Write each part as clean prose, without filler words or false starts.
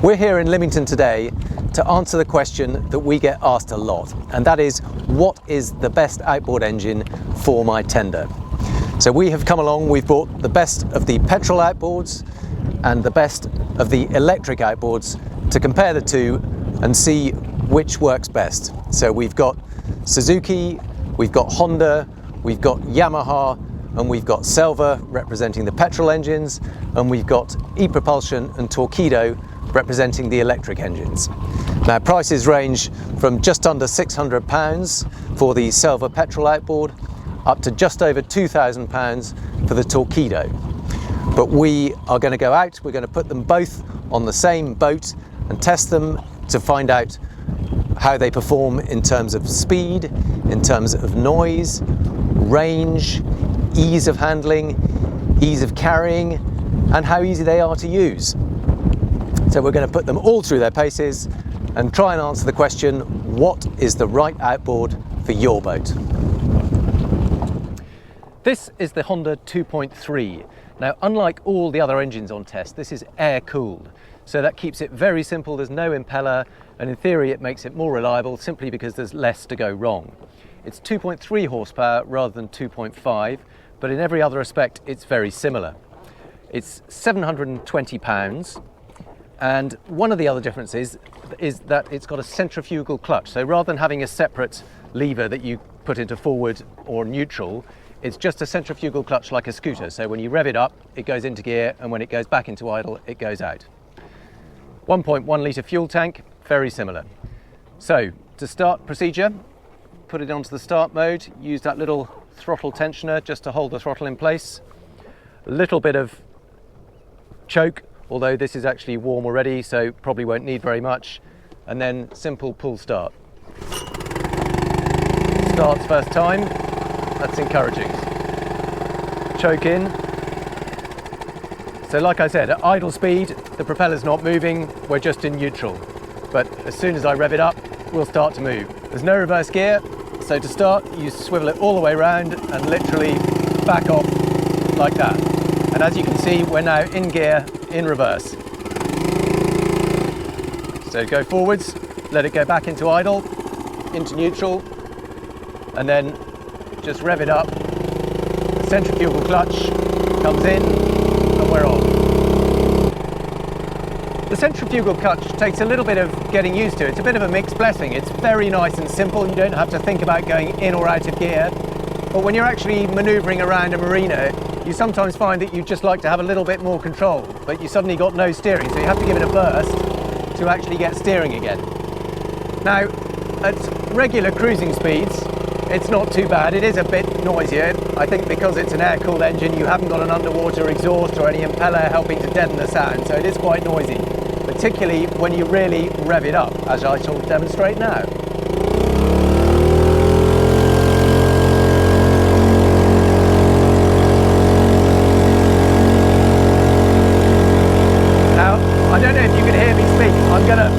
We're here in Lymington today to answer the question that we get asked a lot, and that is, what is the best outboard engine for my tender? So we have come along, we've brought the best of the petrol outboards and the best of the electric outboards to compare the two and see which works best. So we've got Suzuki, we've got Honda, we've got Yamaha, and we've got Selva representing the petrol engines, and we've got e-propulsion and Torqeedo representing the electric engines. Now, prices range from just under £600 for the Selva petrol outboard up to just over £2,000 for the Torqeedo. But we are going to go out, we're going to put them both on the same boat and test them to find out how they perform in terms of speed, in terms of noise, range, ease of handling, ease of carrying, and how easy they are to use. So we're going to put them all through their paces and try and answer the question, what is the right outboard for your boat? This is the Honda 2.3. Now, unlike all the other engines on test, this is air-cooled. So that keeps it very simple, there's no impeller, and in theory it makes it more reliable simply because there's less to go wrong. It's 2.3 horsepower rather than 2.5, but in every other respect it's very similar. It's 720 pounds. And one of the other differences is that it's got a centrifugal clutch. So rather than having a separate lever that you put into forward or neutral, it's just a centrifugal clutch like a scooter. So when you rev it up, it goes into gear, and when it goes back into idle, it goes out. 1.1 litre fuel tank, very similar. So to start procedure, put it onto the start mode, use that little throttle tensioner just to hold the throttle in place. A little bit of choke, although this is actually warm already, so probably won't need very much. And then simple pull start. Starts first time, that's encouraging. Choke in. So like I said, at idle speed, the propeller's not moving, we're just in neutral. But as soon as I rev it up, we'll start to move. There's no reverse gear, so to start, you swivel it all the way around and literally back off like that. And as you can see, we're now in gear, in reverse. So go forwards, let it go back into idle, into neutral, and then just rev it up. The centrifugal clutch comes in, and we're on. The centrifugal clutch takes a little bit of getting used to. It's a bit of a mixed blessing. It's very nice and simple. You don't have to think about going in or out of gear. But when you're actually manoeuvring around a marina, you sometimes find that you just like to have a little bit more control, but you suddenly got no steering, so you have to give it a burst to actually get steering again. Now, at regular cruising speeds, it's not too bad. It is a bit noisier. I think because it's an air-cooled engine, you haven't got an underwater exhaust or any impeller helping to deaden the sound, so it is quite noisy, particularly when you really rev it up, as I shall demonstrate now. I don't know if you can hear me speak. I'm going to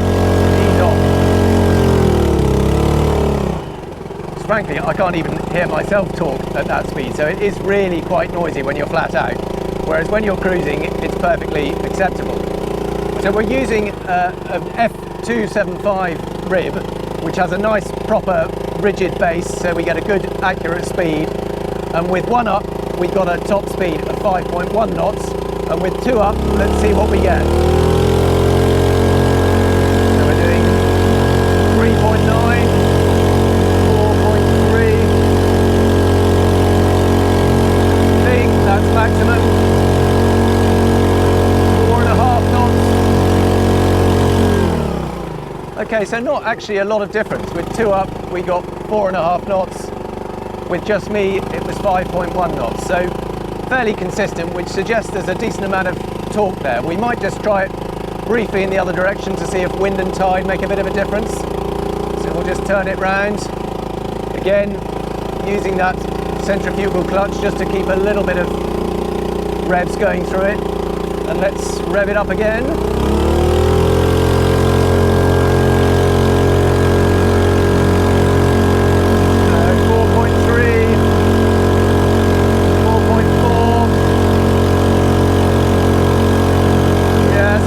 ease off. Frankly, I can't even hear myself talk at that speed, so it is really quite noisy when you're flat out, whereas when you're cruising, it's perfectly acceptable. So we're using an F275 rib, which has a nice, proper, rigid base, so we get a good, accurate speed. And with one up, we've got a top speed of 5.1 knots, and with two up, let's see what we get. 3.9, 4.3, I think that's maximum, 4.5 knots. Okay, so not actually a lot of difference. With two up, we got 4.5 knots. With just me, it was 5.1 knots. So fairly consistent, which suggests there's a decent amount of torque there. We might just try it briefly in the other direction to see if wind and tide make a bit of a difference. So we'll just turn it round. Again, using that centrifugal clutch just to keep a little bit of revs going through it. And let's rev it up again.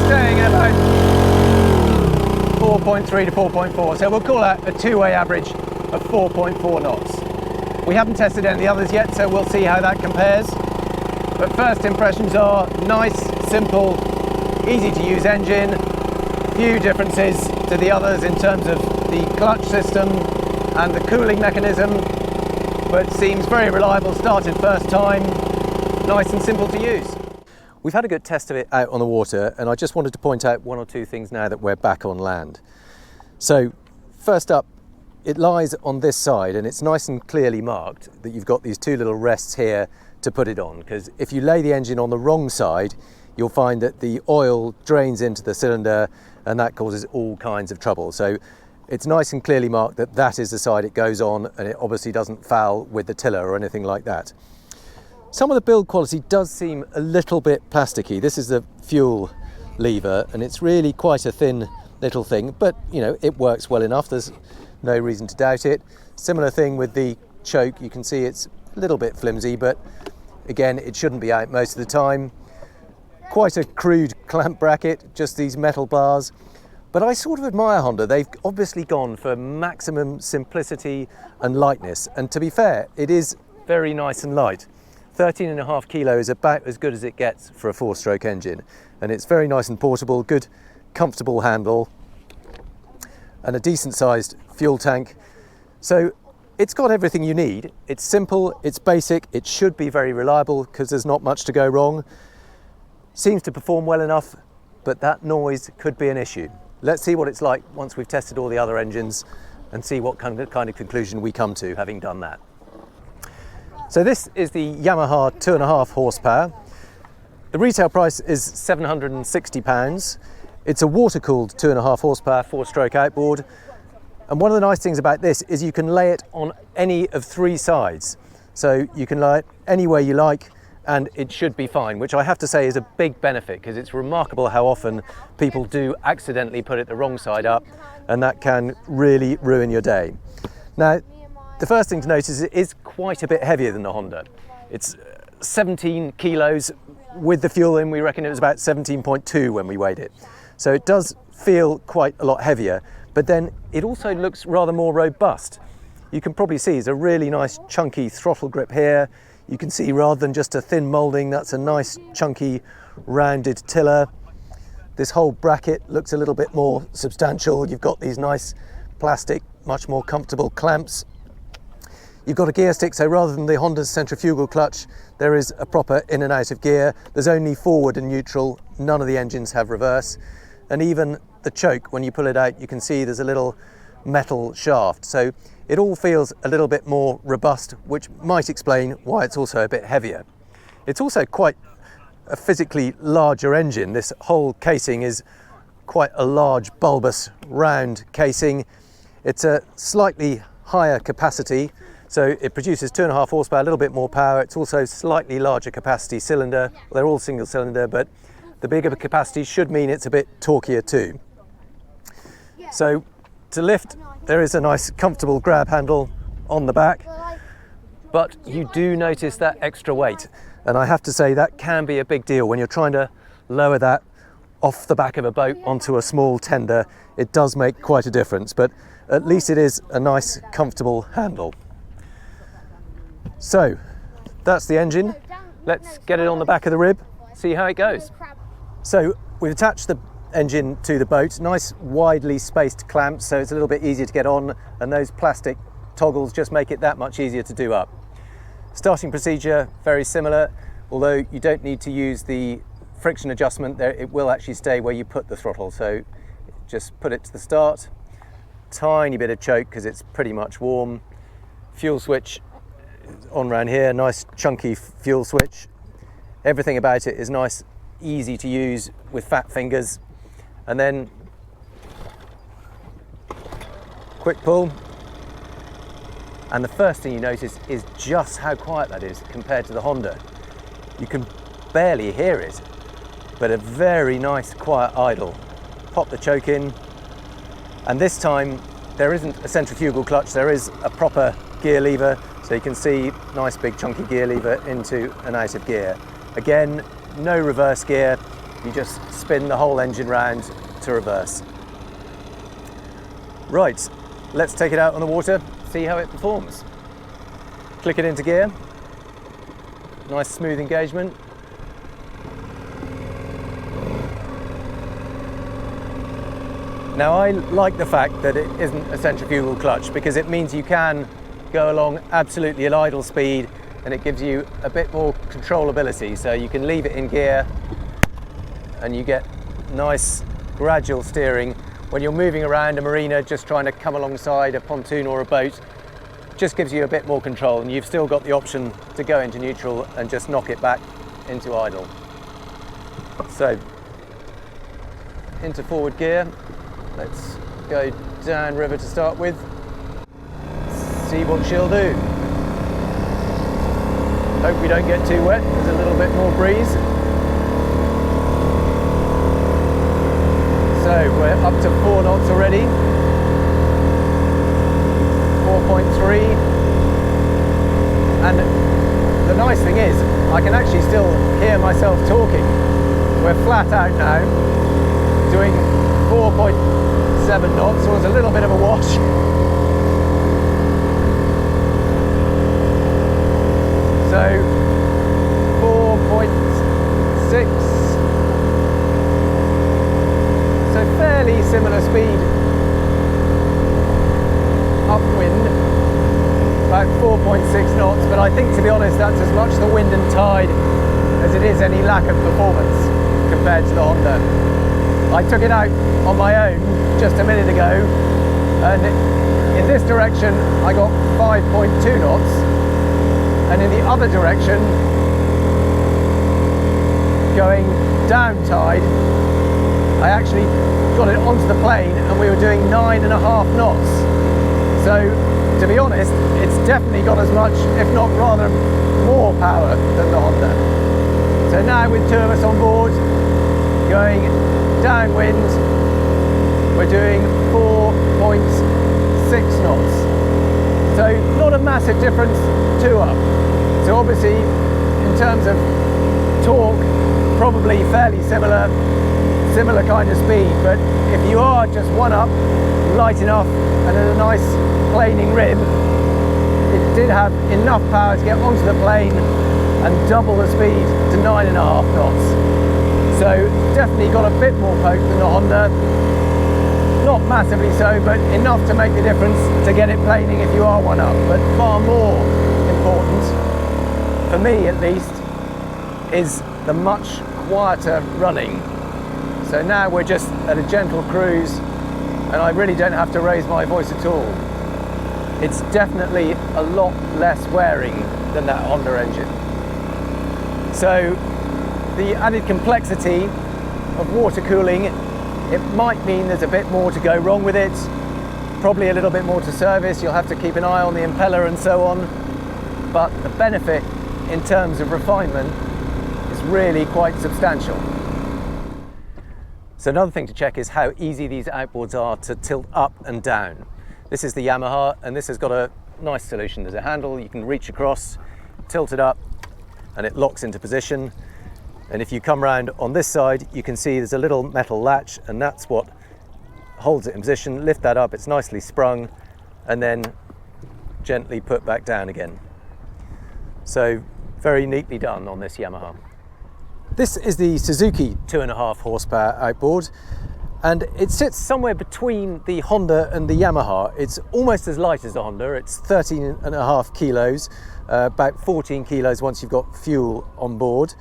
Staying at about 4.3 to 4.4, so we'll call that a two-way average of 4.4 knots. We haven't tested any of the others yet, so we'll see how that compares. But first impressions are nice, simple, easy to use engine, few differences to the others in terms of the clutch system and the cooling mechanism, but seems very reliable, started first time, nice and simple to use. We've had a good test of it out on the water, and I just wanted to point out one or two things now that we're back on land. So first up, it lies on this side, and it's nice and clearly marked that you've got these two little rests here to put it on, because if you lay the engine on the wrong side, you'll find that the oil drains into the cylinder and that causes all kinds of trouble. So it's nice and clearly marked that that is the side it goes on, and it obviously doesn't foul with the tiller or anything like that. Some of the build quality does seem a little bit plasticky. This is the fuel lever, and it's really quite a thin little thing, but you know, it works well enough. There's no reason to doubt it. Similar thing with the choke. You can see it's a little bit flimsy, but again, it shouldn't be out most of the time. Quite a crude clamp bracket, just these metal bars. But I sort of admire Honda. They've obviously gone for maximum simplicity and lightness. And to be fair, it is very nice and light. 13.5 kilo is about as good as it gets for a 4-stroke engine. And it's very nice and portable, good, comfortable handle, and a decent sized fuel tank. So it's got everything you need. It's simple, it's basic, it should be very reliable because there's not much to go wrong. Seems to perform well enough, but that noise could be an issue. Let's see what it's like once we've tested all the other engines and see what kind of conclusion we come to having done that. So this is the Yamaha 2.5 horsepower. The retail price is £760. It's a water-cooled 2.5 horsepower 4-stroke outboard. And one of the nice things about this is you can lay it on any of 3 sides. So you can lay it anywhere you like, and it should be fine, which I have to say is a big benefit, because it's remarkable how often people do accidentally put it the wrong side up, and that can really ruin your day. Now, the first thing to notice is it is quite a bit heavier than the Honda. It's 17 kilos. With the fuel in, we reckon it was about 17.2 when we weighed it. So it does feel quite a lot heavier, but then it also looks rather more robust. You can probably see it's a really nice chunky throttle grip here. You can see rather than just a thin moulding, that's a nice chunky rounded tiller. This whole bracket looks a little bit more substantial. You've got these nice plastic, much more comfortable clamps. You've got a gear stick, so rather than the Honda's centrifugal clutch, there is a proper in and out of gear. There's only forward and neutral. None of the engines have reverse. And even the choke, when you pull it out, you can see there's a little metal shaft. So it all feels a little bit more robust, which might explain why it's also a bit heavier. It's also quite a physically larger engine. This whole casing is quite a large, bulbous, round casing. It's a slightly higher capacity, so it produces 2.5 horsepower, a little bit more power. It's also slightly larger capacity cylinder. Well, they're all single cylinder, but the bigger capacity should mean it's a bit torquier too. So to lift, there is a nice comfortable grab handle on the back, but you do notice that extra weight. And I have to say that can be a big deal when you're trying to lower that off the back of a boat onto a small tender. It does make quite a difference, but at least it is a nice comfortable handle. So that's the engine. Let's get it on the back of the rib, see how it goes. So we've attached the engine to the boat, nice widely spaced clamps, so it's a little bit easier to get on, and those plastic toggles just make it that much easier to do up. Starting procedure, very similar, although you don't need to use the friction adjustment there. It will actually stay where you put the throttle, so just put it to the start. Tiny bit of choke because it's pretty much warm. Fuel switch on around here, nice chunky fuel switch. Everything about it is nice, easy to use with fat fingers. And then quick pull. And the first thing you notice is just how quiet that is compared to the Honda. You can barely hear it, but a very nice quiet idle. Pop the choke in, and this time there isn't a centrifugal clutch, there is a proper gear lever, so you can see nice big chunky gear lever into and out of gear. Again, no reverse gear, you just spin the whole engine round to reverse. Right, let's take it out on the water, see how it performs. Click it into gear. Nice smooth engagement. Now I like the fact that it isn't a centrifugal clutch because it means you can go along absolutely at idle speed and it gives you a bit more controllability. So you can leave it in gear and you get nice gradual steering. When you're moving around a marina just trying to come alongside a pontoon or a boat, just gives you a bit more control, and you've still got the option to go into neutral and just knock it back into idle. So into forward gear. Let's go down river to start with. See what she'll do. Hope we don't get too wet. There's a little bit more breeze. So we're up to 4 knots already. 4.3. And the nice thing is, I can actually still hear myself talking. We're flat out now, doing 4.7 knots, so it's a little bit of a wash. So 4.6. So fairly similar speed upwind, about 4.6 knots, but I think, to be honest, that's as much the wind and tide as it is any lack of performance compared to the Honda. I took it out on my own just a minute ago, and in this direction I got 5.2 knots, and in the other direction, going down tide, I actually got it onto the plane and we were doing 9.5 knots. So, to be honest, it's definitely got as much, if not rather more power than the Honda. So now with 2 of us on board, going downwind, we're doing 4.6 knots. So not a massive difference, 2 up. So obviously, in terms of torque, probably fairly similar kind of speed, but if you are just 1 up, light enough, and in a nice planing rib, it did have enough power to get onto the plane and double the speed to 9.5 knots. So definitely got a bit more poke than the Honda. Not massively so, but enough to make the difference to get it planing if you are 1 up. But far more important, for me at least, is the much quieter running. So now we're just at a gentle cruise and I really don't have to raise my voice at all. It's definitely a lot less wearing than that Honda engine. So the added complexity of water cooling, it might mean there's a bit more to go wrong with it, probably a little bit more to service, you'll have to keep an eye on the impeller and so on, but the benefit in terms of refinement is really quite substantial. So another thing to check is how easy these outboards are to tilt up and down. This is the Yamaha, and this has got a nice solution. There's a handle, you can reach across, tilt it up, and it locks into position. And if you come round on this side, you can see there's a little metal latch, and that's what holds it in position. Lift that up, it's nicely sprung, and then gently put back down again. So very neatly done on this Yamaha. This is the Suzuki 2.5 horsepower outboard, and it sits somewhere between the Honda and the Yamaha. It's almost as light as the Honda. It's 13.5 kilos, about 14 kilos once you've got fuel on board.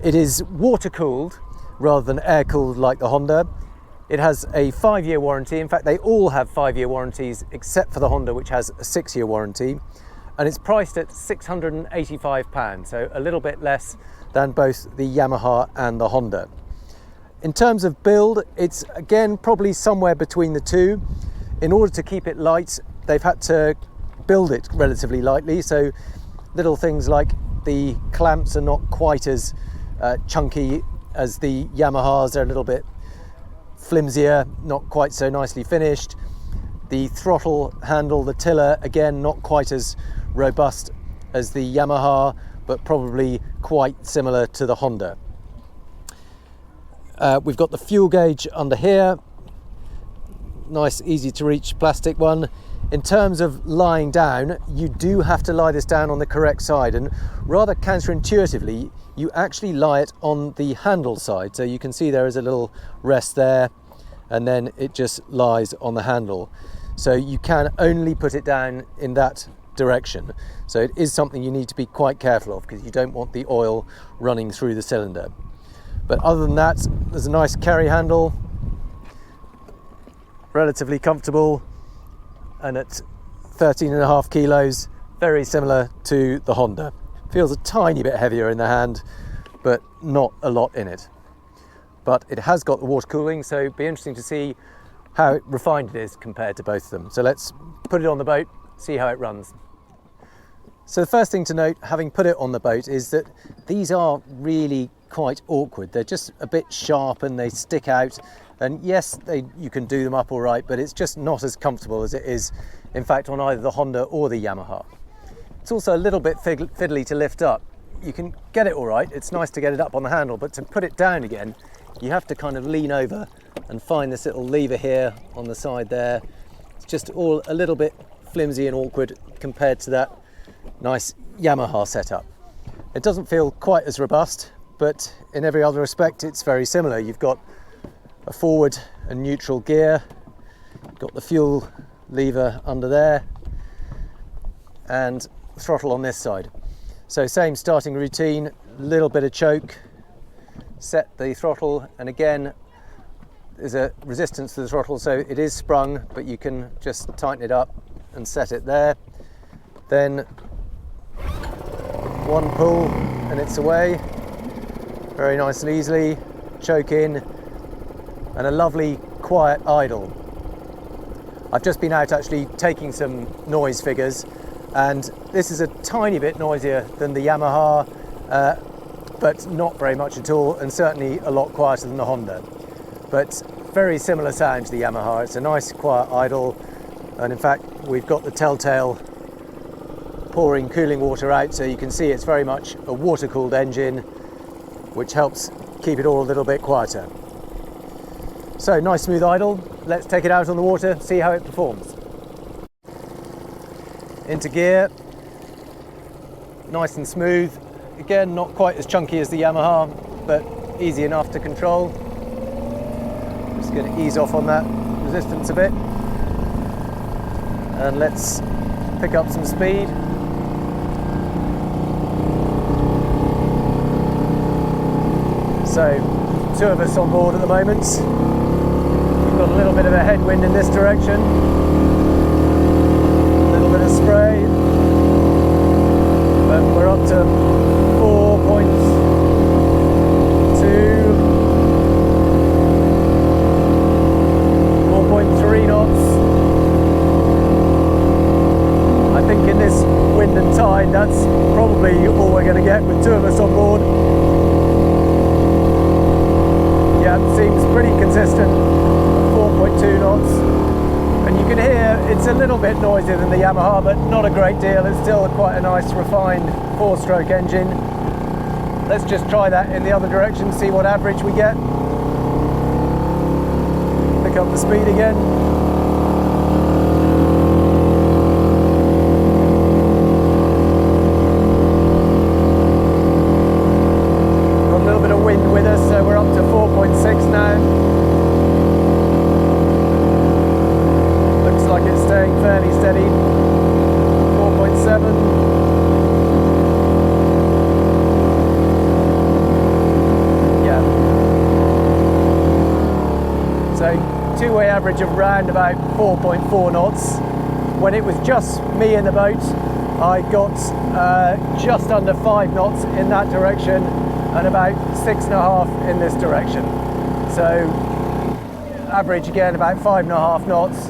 It is water cooled rather than air cooled like the Honda. It has a 5-year warranty. In fact, they all have 5-year warranties except for the Honda, which has a 6-year warranty. And it's priced at £685, so a little bit less than both the Yamaha and the Honda. In terms of build, it's again probably somewhere between the two. In order to keep it light, they've had to build it relatively lightly, so little things like the clamps are not quite as chunky as the Yamahas. They're a little bit flimsier, not quite so nicely finished. The throttle handle, the tiller, again not quite as robust as the Yamaha, but probably quite similar to the Honda. We've got the fuel gauge under here. nice easy to reach plastic one. In terms of lying down, you do have to lie this down on the correct side, and rather counterintuitively you actually lie it on the handle side. So you can see there is a little rest there, and then it just lies on the handle. So you can only put it down in that direction. So it is something you need to be quite careful of, because you don't want the oil running through the cylinder. But other than that, there's a nice carry handle, relatively comfortable, and at 13.5 kilos, very similar to the Honda. Feels a tiny bit heavier in the hand, but not a lot in it. But it has got the water cooling, so it'd be interesting to see how refined it is compared to both of them. So let's put it on the boat, see how it runs. So the first thing to note, having put it on the boat, is that these are really quite awkward. They're just a bit sharp and they stick out. And yes, you can do them up all right, but it's just not as comfortable as it is, in fact, on either the Honda or the Yamaha. It's also a little bit fiddly to lift up. You can get it all right, it's nice to get it up on the handle, but to put it down again, you have to kind of lean over and find this little lever here on the side there. It's just all a little bit flimsy and awkward compared to that nice Yamaha setup. It doesn't feel quite as robust, but in every other respect it's very similar. You've got a forward and neutral gear, got the fuel lever under there, and throttle on this side. So same starting routine, little bit of choke, set the throttle, and again there's a resistance to the throttle, so it is sprung, but you can just tighten it up and set it there. Then one pull and it's away, very nice and easily. Choke in, and a lovely quiet idle. I've just been out actually taking some noise figures, and this is a tiny bit noisier than the Yamaha, but not very much at all, and certainly a lot quieter than the Honda. But very similar sound to the Yamaha. It's a nice quiet idle, and in fact we've got the telltale pouring cooling water out, so you can see it's very much a water-cooled engine, which helps keep it all a little bit quieter. So nice smooth idle. Let's take it out on the water, see how it performs. Into gear, nice and smooth. Again, not quite as chunky as the Yamaha, but easy enough to control. Just going to ease off on that resistance a bit, and let's pick up some speed. So, two of us on board at the moment. We've got a little bit of a headwind in this direction, a little bit of spray, but we're up to 4.2, 4.3 knots. I think in this wind and tide, that's probably all we're going to get with two of us on board. Yeah, it seems pretty consistent, 4.2 knots. And you can hear it's a little bit noisier than the Yamaha, but not a great deal. It's still quite a nice refined 4-stroke engine. Let's just try that in the other direction, see what average we get. Pick up the speed again. Got a little bit of wind with us, so we're up to 4.6 now. Looks like it's staying fairly steady. 4.7. Yeah. So two-way average of round about 4.4 knots. When it was just me in the boat, I got just under 5 knots in that direction and about 6.5 in this direction. So average again about 5.5 knots.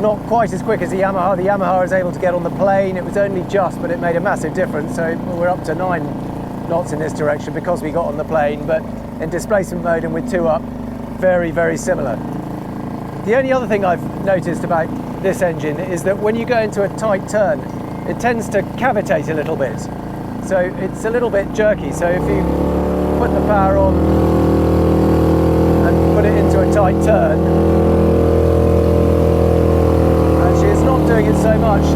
Not quite as quick as the Yamaha. The Yamaha is able to get on the plane. It was only just, but it made a massive difference. So we're up to 9 knots in this direction because we got on the plane. But in displacement mode and with 2 up, very, very similar. The only other thing I've noticed about this engine is that when you go into a tight turn, it tends to cavitate a little bit. So it's a little bit jerky. So if you put the power on and put it into a tight turn, much.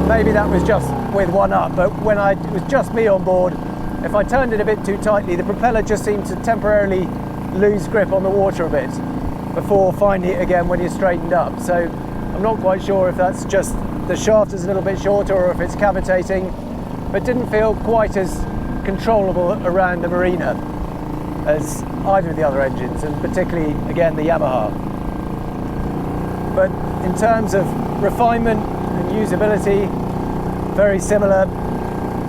Maybe that was just with one up, but when it was just me on board, if I turned it a bit too tightly, the propeller just seemed to temporarily lose grip on the water a bit before finding it again when you're straightened up. So I'm not quite sure if that's just the shaft is a little bit shorter or if it's cavitating, but didn't feel quite as controllable around the marina as either of the other engines, and particularly again the Yamaha. But in terms of refinement and usability, very similar,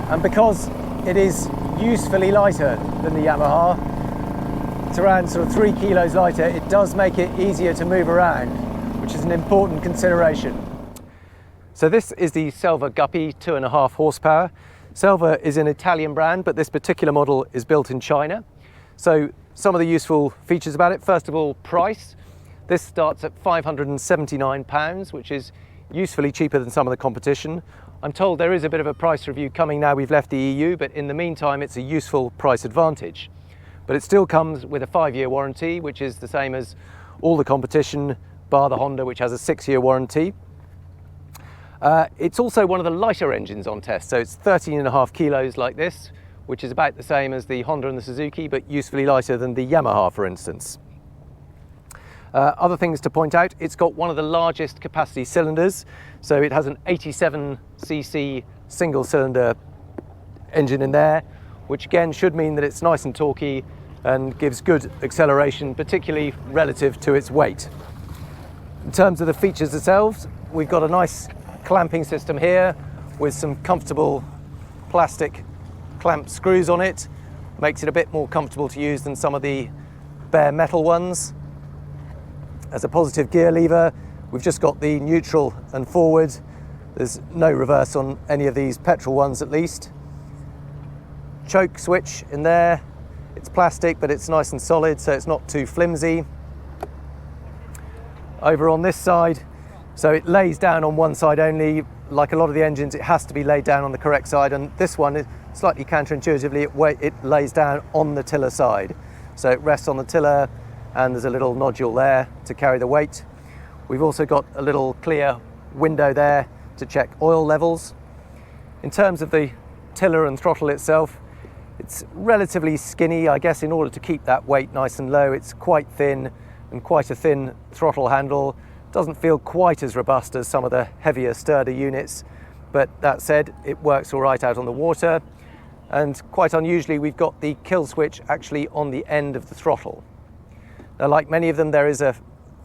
and because it is usefully lighter than the Yamaha, it's around sort of 3 kilos lighter, it does make it easier to move around, which is an important consideration. So this is the Selva Guppy 2.5 horsepower. Selva is an Italian brand, but this particular model is built in China. So some of the useful features about it, first of all, price. This starts at £579, which is usefully cheaper than some of the competition. I'm told there is a bit of a price review coming now we've left the EU, but in the meantime it's a useful price advantage. But it still comes with a 5-year warranty, which is the same as all the competition, bar the Honda, which has a 6-year warranty. It's also one of the lighter engines on test, so it's 13.5 kilos like this, which is about the same as the Honda and the Suzuki, but usefully lighter than the Yamaha, for instance. Other things to point out, it's got one of the largest capacity cylinders, so it has an 87cc single cylinder engine in there, which again should mean that it's nice and torquey and gives good acceleration, particularly relative to its weight. In terms of the features themselves, we've got a nice clamping system here with some comfortable plastic clamp screws on it. Makes it a bit more comfortable to use than some of the bare metal ones. As a positive gear lever, we've just got the neutral and forward. There's no reverse on any of these petrol ones, at least. Choke switch in there. It's plastic, but it's nice and solid, so it's not too flimsy. Over on this side, so it lays down on one side only. Like a lot of the engines, it has to be laid down on the correct side, and this one is slightly counterintuitively, it lays down on the tiller side. So it rests on the tiller, and there's a little nodule there to carry the weight. We've also got a little clear window there to check oil levels. In terms of the tiller and throttle itself, it's relatively skinny, I guess, in order to keep that weight nice and low. It's quite thin and quite a thin throttle handle. Doesn't feel quite as robust as some of the heavier, sturdier units, but that said, it works all right out on the water. And quite unusually, we've got the kill switch actually on the end of the throttle. Now, like many of them, there is a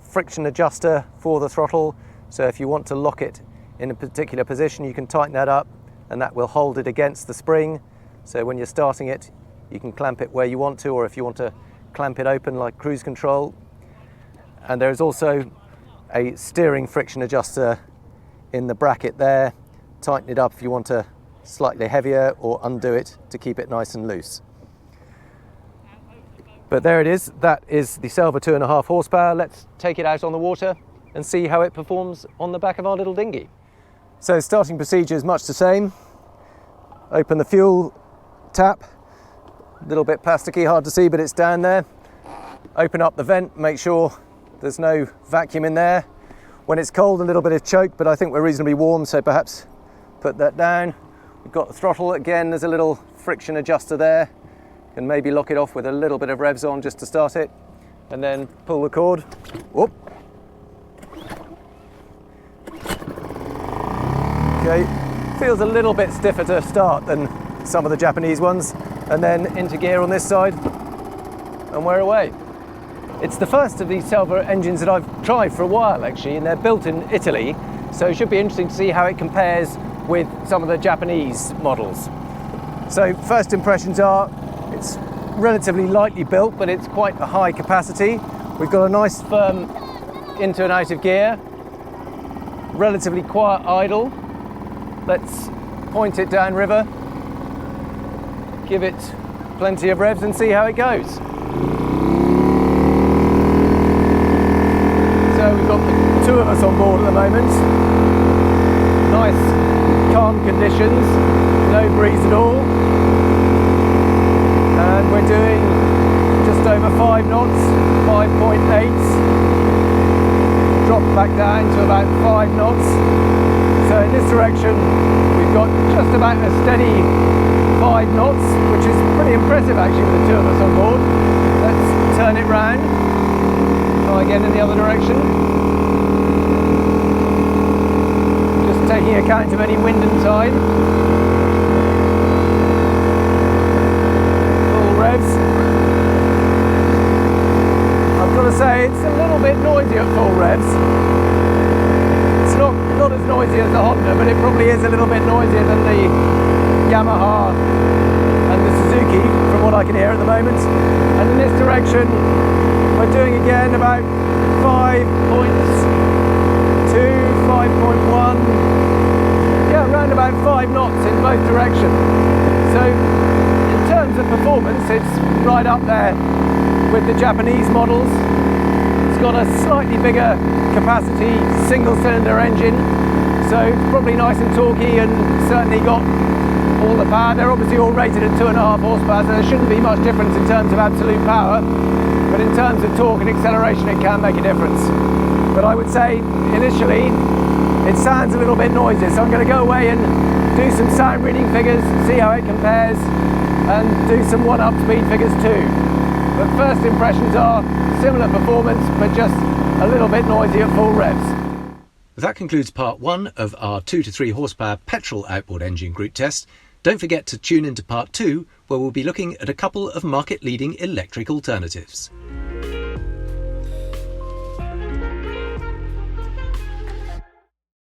friction adjuster for the throttle, so if you want to lock it in a particular position, you can tighten that up, and that will hold it against the spring. So when you're starting it, you can clamp it where you want to, or if you want to clamp it open like cruise control. And there is also a steering friction adjuster in the bracket there. Tighten it up if you want to slightly heavier, or undo it to keep it nice and loose. But there it is, that is the Selva 2.5 horsepower. Let's take it out on the water and see how it performs on the back of our little dinghy. So starting procedure is much the same. Open the fuel tap, a little bit plasticky, hard to see, but it's down there. Open up the vent, make sure there's no vacuum in there. When it's cold, a little bit of choke, but I think we're reasonably warm, so perhaps put that down. We've got the throttle, again, there's a little friction adjuster there. Can maybe lock it off with a little bit of revs on just to start it, and then pull the cord. Whoop. Okay, feels a little bit stiffer to start than some of the Japanese ones, and then into gear on this side, and we're away. It's the first of these Selva engines that I've tried for a while, actually, and they're built in Italy, so it should be interesting to see how it compares with some of the Japanese models. So first impressions are, it's relatively lightly built, but it's quite a high capacity. We've got a nice firm into and out of gear, relatively quiet idle. Let's point it downriver, give it plenty of revs and see how it goes. So we've got the two of us on board at the moment. Nice calm conditions, no breeze at all. And we're doing just over 5 knots, 5.8. dropped back down to about 5 knots. So in this direction we've got just about a steady 5 knots, which is pretty impressive actually with the two of us on board. Let's turn it round. Try again in the other direction. Just taking account of any wind and tide. Full revs. I've got to say it's a little bit noisy at full revs. It's not as noisy as the Honda, but it probably is a little bit noisier than the Yamaha and the Suzuki from what I can hear at the moment. And in this direction we're doing again about 5.2, 5.1, yeah, around about 5 knots in both directions. So in terms of performance it's right up there with the Japanese models. It's got a slightly bigger capacity single cylinder engine, so it's probably nice and torquey and certainly got all the power. They're obviously all rated at 2.5 horsepower, so there shouldn't be much difference in terms of absolute power, but in terms of torque and acceleration it can make a difference. But I would say initially it sounds a little bit noisy, so I'm going to go away and do some sound reading figures, see how it compares, and do some 1-up speed figures too. But first impressions are similar performance, but just a little bit noisy at full revs. That concludes part 1 of our 2 to 3 horsepower petrol outboard engine group test. Don't forget to tune into part 2, where we'll be looking at a couple of market-leading electric alternatives.